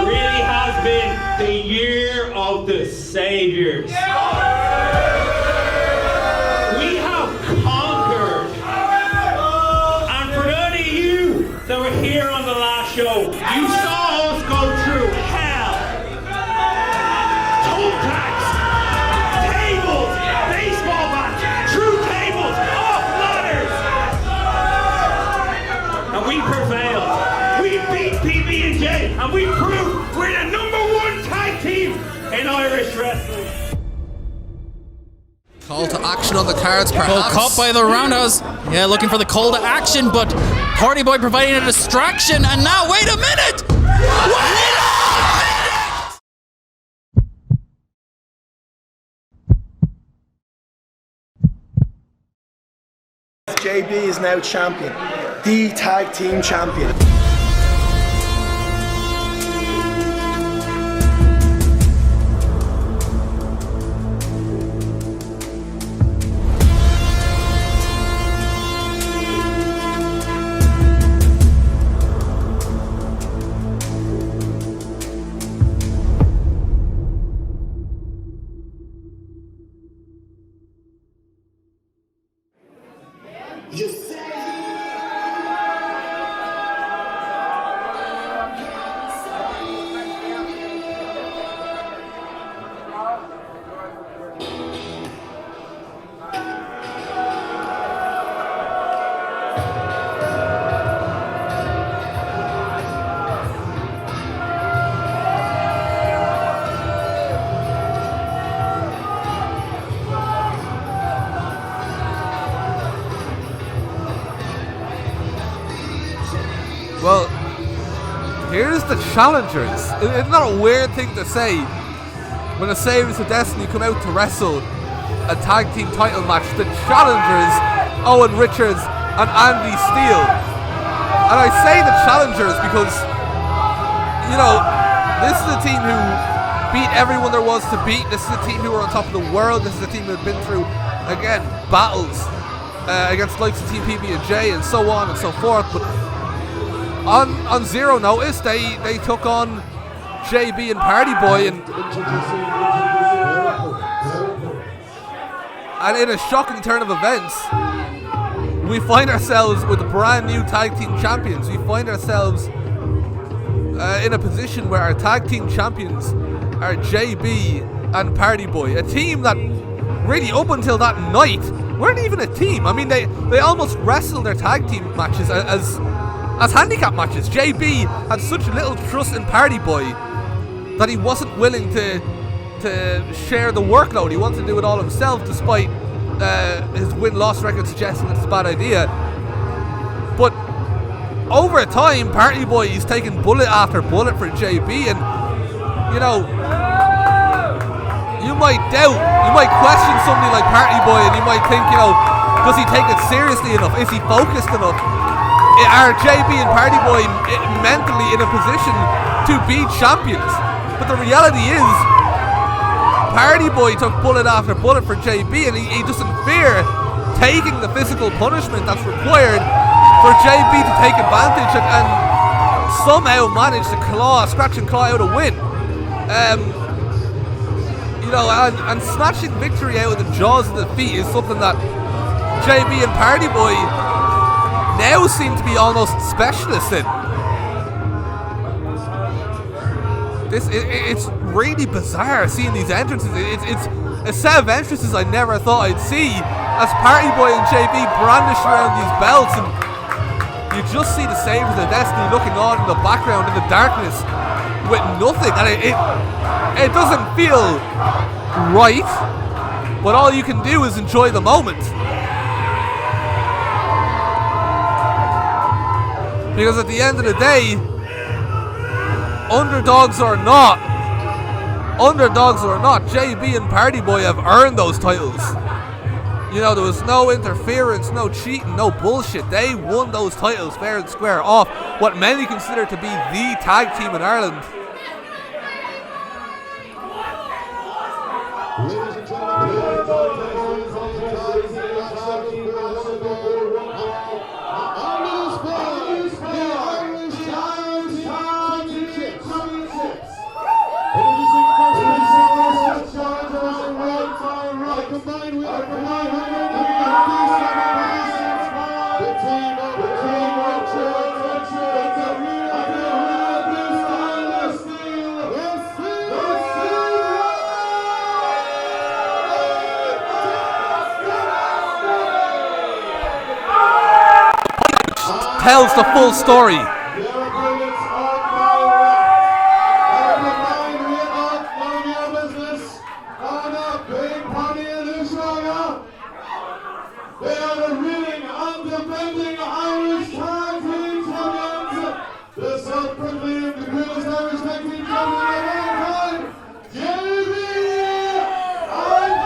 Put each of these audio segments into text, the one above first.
really has been the year of the Saviours. We have conquered. And for any of you that were here on the last show, you saw us go through hell, toe tags, tables, baseball bats, through tables, off ladders. And we prevailed. We beat PB&J, and we proved we're the #1 tag team in Irish wrestling. Call to action on the cards, perhaps. Well, caught by the roundhouse. Yeah, looking for the call to action, but Party Boy providing a distraction. And now, wait a minute! Wait a minute! JB is now champion, the tag team champion. Well, here's the challengers. It's not a weird thing to say when the Saviours of Destiny come out to wrestle a tag team title match. The challengers, Owen Richards and Andy Steele. And I say the challengers because, you know, this is a team who beat everyone there was to beat. This is a team who were on top of the world. This is a team who had been through, again, battles against the likes of Team PB&J and so on and so forth. But on zero notice, they took on JB and Party Boy, and in a shocking turn of events, we find ourselves with brand new tag team champions. We find ourselves in a position where our tag team champions are JB and Party Boy, a team that really up until that night weren't even a team. I mean, they almost wrestled their tag team matches as handicap matches. JB had such little trust in Party Boy that he wasn't willing to share the workload. He wanted to do it all himself, despite his win-loss record suggesting it's a bad idea. But over time, Party Boy is taking bullet after bullet for JB, and you know, you might question somebody like Party Boy, and you might think, you know, does he take it seriously enough? Is he focused enough? Are JB and Party Boy mentally in a position to be champions? But the reality is, Party Boy took bullet after bullet for JB, and he doesn't fear taking the physical punishment that's required for JB to take advantage and somehow manage to scratch and claw out a win. You know, and snatching victory out of the jaws of defeat is something that JB and Party Boy now seem to be almost specialists in. It's really bizarre seeing these entrances. It's a set of entrances I never thought I'd see, as Party Boy and JB brandish around these belts, and you just see the Saviours of Destiny looking on in the background in the darkness with nothing, and it doesn't feel right, but all you can do is enjoy the moment. Because at the end of the day, underdogs or not, JB and Party Boy have earned those titles. You know, there was no interference, no cheating, no bullshit. They won those titles fair and square off what many consider to be the tag team in Ireland. tells the full story. They are the reigning, undefending Irish Tag Team Champions, the self-proclaimed greatest Irish Tag Team Champion of all time, JB and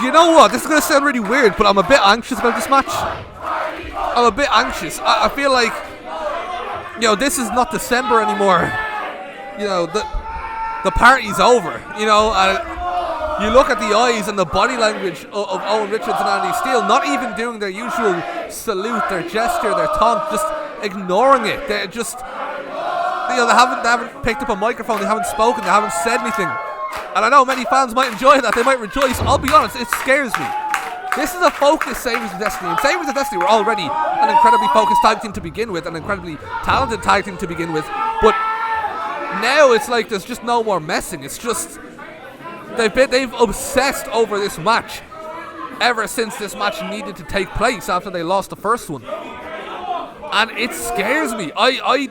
You know what? This is going to sound really weird, but I'm a bit anxious about this match. I'm a bit anxious. I feel like, this is not December anymore. The party's over. You look at the eyes and the body language of Owen Richards and Andy Steele, not even doing their usual salute, their gesture, their taunt, just ignoring it. They're just, they haven't picked up a microphone, they haven't spoken, they haven't said anything. And I know many fans might enjoy that, they might rejoice. I'll be honest, it scares me. This is a focused Saviours of Destiny, and Saviours of Destiny were already an incredibly focused tag team to begin with, an incredibly talented tag team to begin with, but now it's like there's just no more messing. It's just they've obsessed over this match ever since this match needed to take place after they lost the first one, and it scares me. I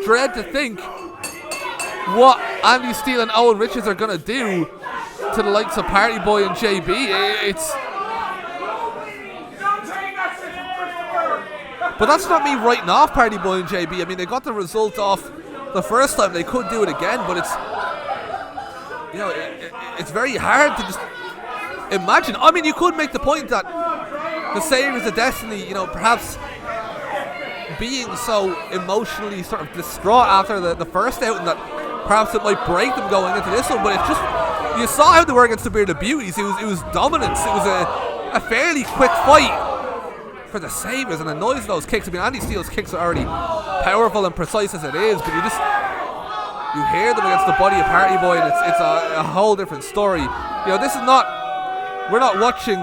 dread to think what Andy Steele and Owen Richards are gonna do to the likes of Party Boy and JB. But that's not me writing off Party Boy and JB. I mean, they got the result off the first time. They could do it again, but it's it's very hard to just imagine. I mean, you could make the point that the Saviours of Destiny, perhaps being so emotionally sort of distraught after the first outing, that perhaps it might break them going into this one. But it's just, you saw how they were against the Bearded Beauties. It was dominance. It was a fairly quick fight for the Saviours, and the noise of those kicks. I mean, Andy Steele's kicks are already powerful and precise as it is, but you hear them against the body of Party Boy, and it's a whole different story. This is not, we're not watching,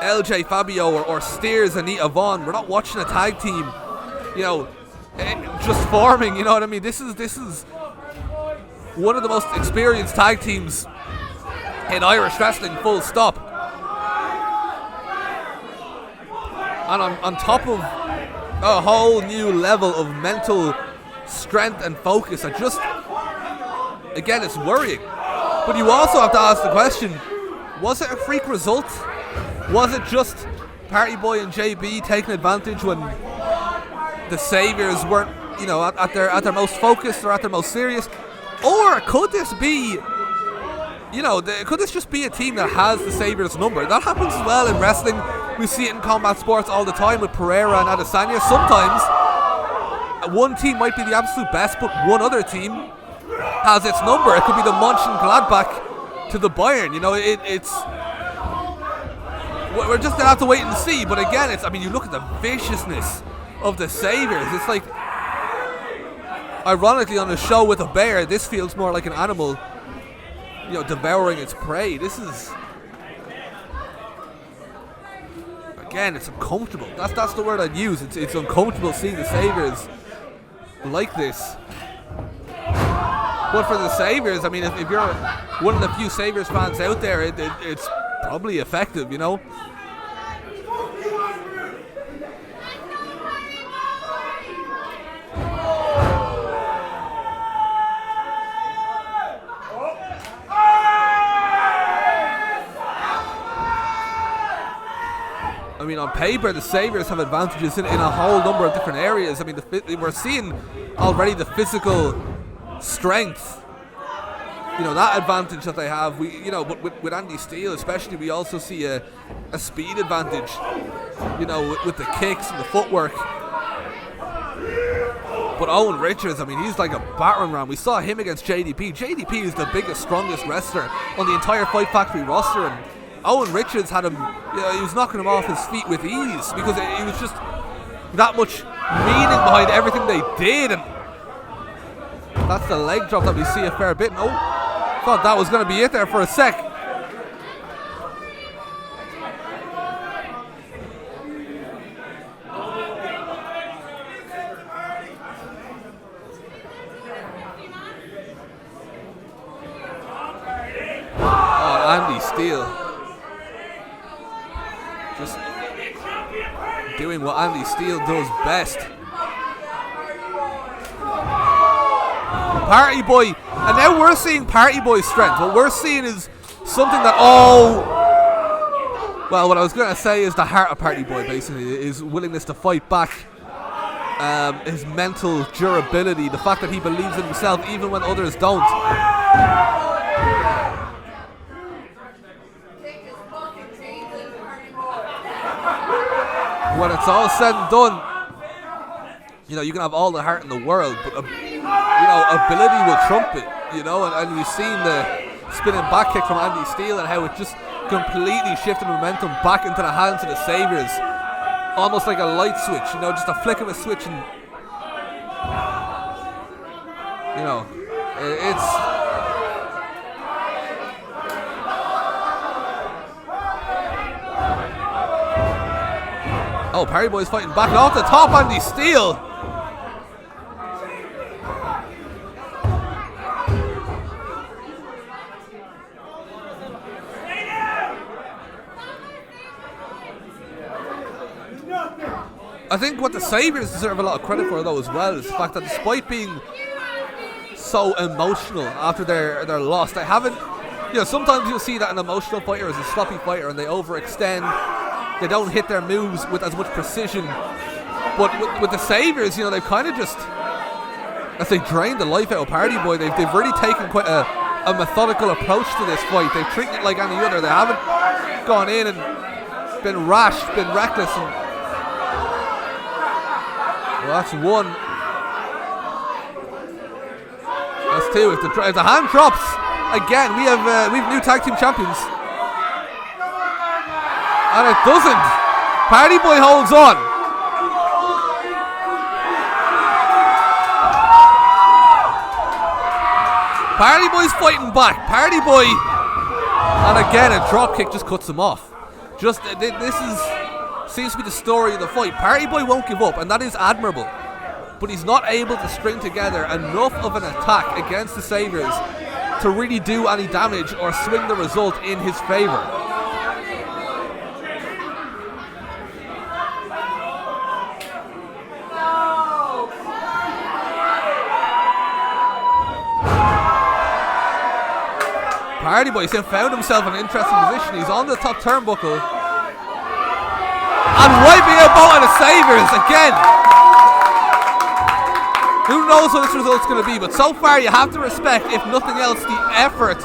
LJ Fabio or Steers and Anita Vaughn. We're not watching a tag team, just forming. You know what I mean? This is one of the most experienced tag teams in Irish wrestling, full stop. And on top of a whole new level of mental strength and focus, again, it's worrying. But you also have to ask the question, was it a freak result? Was it just Party Boy and JB taking advantage when the Saviours weren't, at their most focused or at their most serious? Or could this be, could this just be a team that has the Saviours number? That happens as well in wrestling. We see it in combat sports all the time with Pereira and Adesanya. Sometimes one team might be the absolute best, but one other team has its number. It could be the Mönchengladbach to the Bayern. We're just gonna have to wait and see. But again, you look at the viciousness of the Saviours. It's like, ironically, on a show with a bear, this feels more like an animal, devouring its prey. This is, again, it's uncomfortable. That's the word I'd use. It's uncomfortable seeing the Saviours like this. But for the Saviours, I mean, if you're one of the few Saviours fans out there, it's probably effective, I mean, on paper, the Saviours have advantages in a whole number of different areas. I mean, we're seeing already the physical strength, that advantage that they have. But with Andy Steele especially, we also see a speed advantage, with the kicks and the footwork. But Owen Richards, I mean, he's like a battering ram. We saw him against JDP. JDP is the biggest, strongest wrestler on the entire Fight Factory roster, and Owen Richards had him, he was knocking him off his feet with ease because it was just that much meaning behind everything they did. And that's the leg drop that we see a fair bit. Oh, thought that was going to be it there for a sec. Andy Steele. Just doing what Andy Steele does best. Party Boy, and now we're seeing Party Boy's strength. What we're seeing is something that well, what I was going to say is the heart of Party Boy, basically, his willingness to fight back, his mental durability, the fact that he believes in himself even when others don't. When it's all said and done, you can have all the heart in the world, but ability will trump it. And we've seen the spinning back kick from Andy Steele and how it just completely shifted momentum back into the hands of the Saviours, almost like a light switch. Just a flick of a switch, and it's. Oh, Party Boy's fighting back off the top. Andy Steele. I think what the Saviours deserve a lot of credit for, though, as well, is the fact that despite being so emotional after their loss, they haven't. Sometimes you'll see that an emotional fighter is a sloppy fighter and they overextend. They don't hit their moves with as much precision. But with the Saviours, they've kind of just, as they drained the life out of Party Boy, they've really taken quite a methodical approach to this fight. They've treated it like any other. They haven't gone in and been rash, been reckless. And well, that's one. That's two. If the hand drops again, we have new tag team champions, and it doesn't. Party Boy holds on. Party Boy's fighting back. Party Boy, and again a drop kick just cuts him off. Seems to be the story of the fight. Party Boy won't give up, and that is admirable. But he's not able to string together enough of an attack against the Saviours to really do any damage or swing the result in his favour. Party Boy found himself in an interesting position. He's on the top turnbuckle and wiping out both of the Saviours again. Who knows what this result's going to be, but so far you have to respect, if nothing else, the effort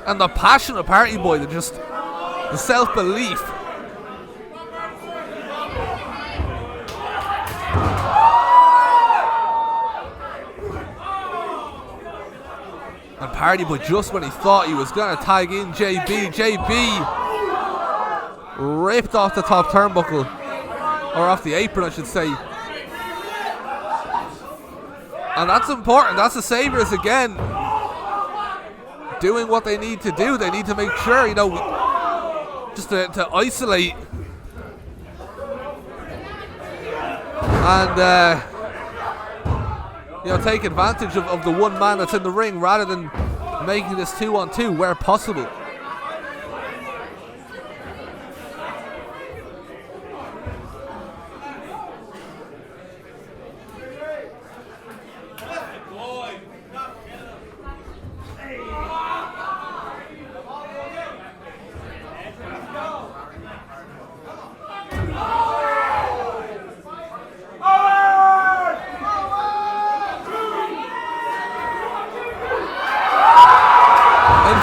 and the passion of Party Boy, the self-belief. And Party Boy, just when he thought he was going to tag in JB ripped off the top turnbuckle, or off the apron I should say. And that's important. That's the Saviours again doing what they need to do. They need to make sure, just to isolate and take advantage of the one man that's in the ring rather than making this 2-on-2 where possible.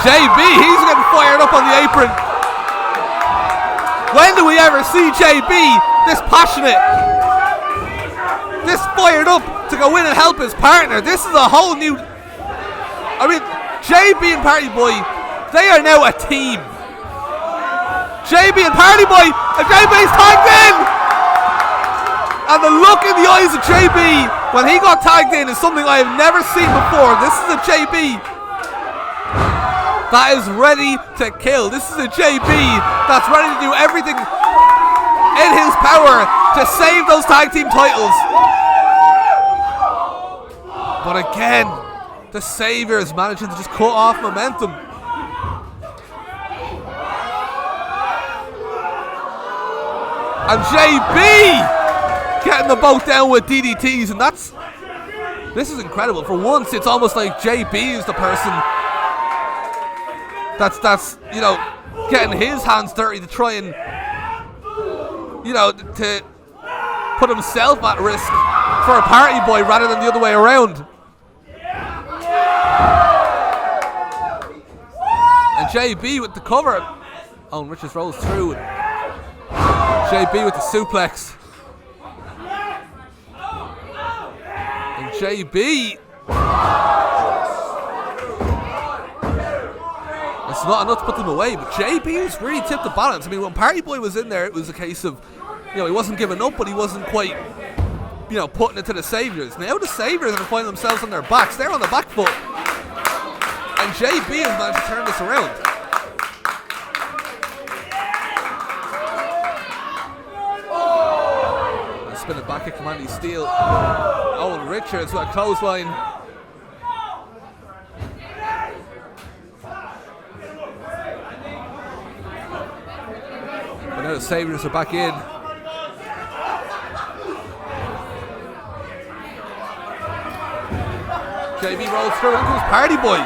JB, he's getting fired up on the apron. When do we ever see JB this passionate, this fired up to go in and help his partner? This is a whole new. JB and Party Boy, they are now a team. JB and Party Boy, and JB's tagged in. And the look in the eyes of JB when he got tagged in is something I have never seen before. This is a JB that is ready to kill. This is a JB that's ready to do everything in his power to save those tag team titles. But again, the Saviours managing to just cut off momentum. And JB getting the both down with DDTs, and this is incredible. For once, it's almost like JB is the person that's getting his hands dirty to try and to put himself at risk for a Party Boy rather than the other way around. And JB with the cover. Owen Richards rolls through. JB with the suplex. And JB. It's not enough to put them away, but JB's really tipped the balance. I mean, when Party Boy was in there, it was a case of, he wasn't giving up, but he wasn't quite, putting it to the Saviours. Now the Saviours are finding themselves on their backs. They're on the back foot. And JB has managed to turn this around. And spin it back at Commandy Steel. Owen Richards with a clothesline. But now the Saviours are back in. JB rolls through, and comes Party Boy.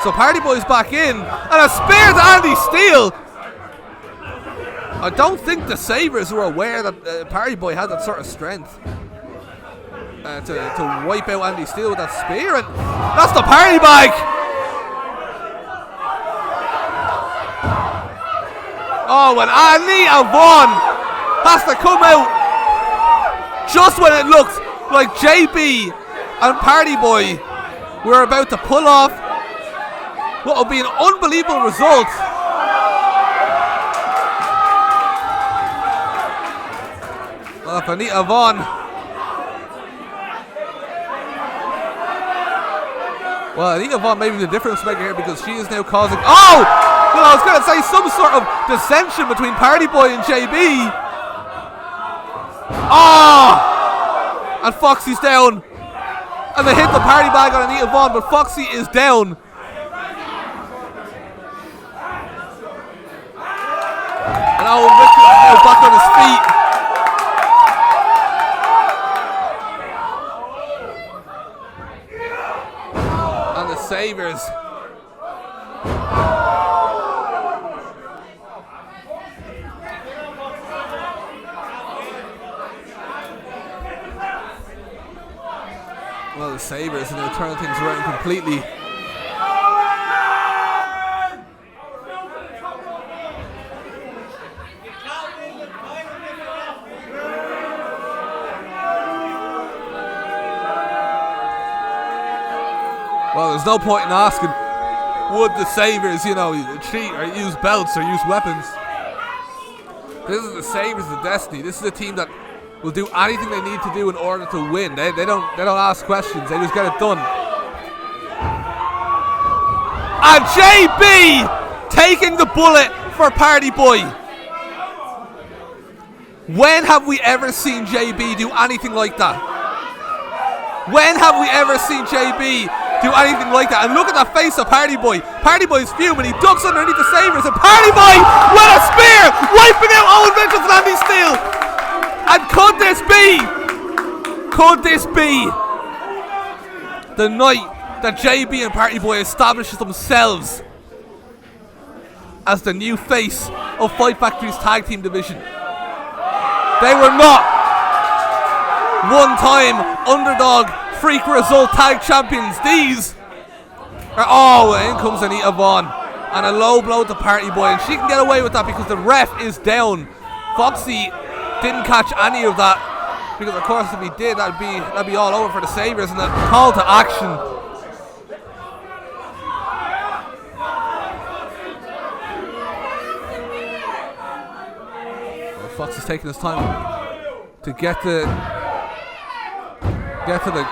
So Party Boy's back in, and a spear to Andy Steele. I don't think the Saviours were aware that Party Boy had that sort of strength to wipe out Andy Steele with that spear, and that's the Party Bag. Oh, and Anita Vaughn has to come out just when it looked like JB and Party Boy were about to pull off what will be an unbelievable result. Well, if Anita Vaughn, may be the difference maker here, because she is now causing. Oh! Well, I was going to say some sort of dissension between Party Boy and JB. Oh! And Foxy's down. And they hit the Party Bag on Anita Vaughn, but Foxy is down. And Owen Richards is now back on his feet. And the Saviours. Well, the Saviours are now turning things around completely. Well, there's no point in asking, would the Saviours, cheat or use belts or use weapons? This is the Saviours of Destiny. This is a team that will do anything they need to do in order to win. They don't ask questions. They just get it done. And JB taking the bullet for Party Boy. When have we ever seen JB do anything like that? When have we ever seen JB do anything like that? And look at the face of Party Boy. Party Boy's fuming. He ducks underneath the Saviours, and Party Boy with a spear, wiping out Owen Richards and Andy Steele. And could this be the night that JB and Party Boy establishes themselves as the new face of Fight Factory's tag team division? They were not one-time underdog freak result tag champions. These are, in comes Anita Vaughn, and a low blow to Party Boy, and she can get away with that because the ref is down. Foxy didn't catch any of that, because of course if he did, that'd be all over for the Saviours, and a call to action. Well, Fox is taking his time to get to the